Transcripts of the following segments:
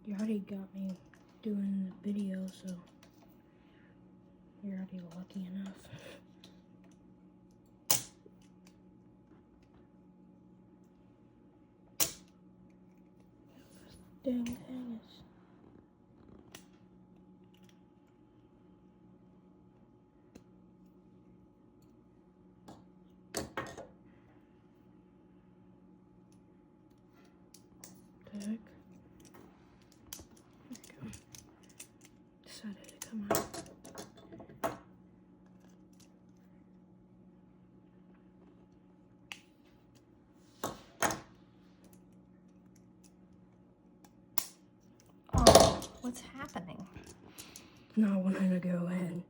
You already got me doing the video, so you're already lucky enough. This dang thing is... There we go. Decided to come out. Oh, what's happening? Not wanting to go in.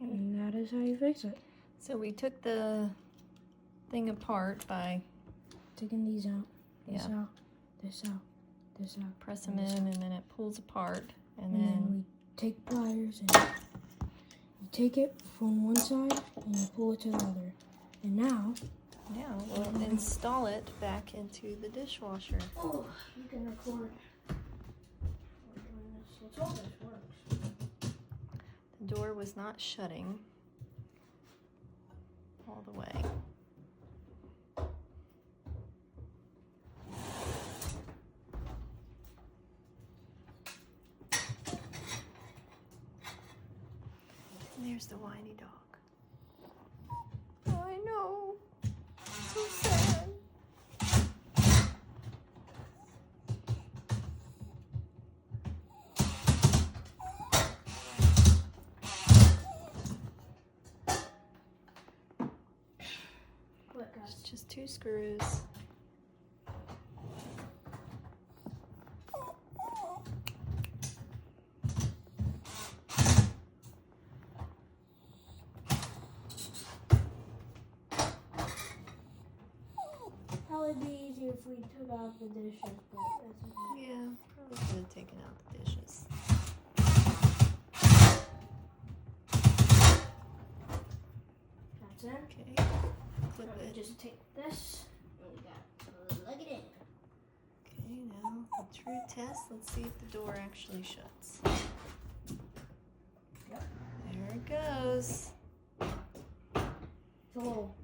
And that is how you fix it. So we took the thing apart by Taking these out, this Yeah. out, this out, this out. press them in, and then it pulls apart, and And then then we take pliers and you take it from one side and you pull it to the other. And now, yeah, we'll install it back into the dishwasher. oh, you can record. We're doing this. Let's hope this works. The door was not shutting all the way. And there's the whiny dog. I know. So sad. Look, guys. It's just 2 screws. Probably be easier if we took out the dishes, but that's okay. Yeah, probably could have taken out the dishes. That's it. Okay, clip So we it. just take this and we got plug it in. Okay, now the true test. Let's see if the door actually shuts. Yep. There it goes. It's a little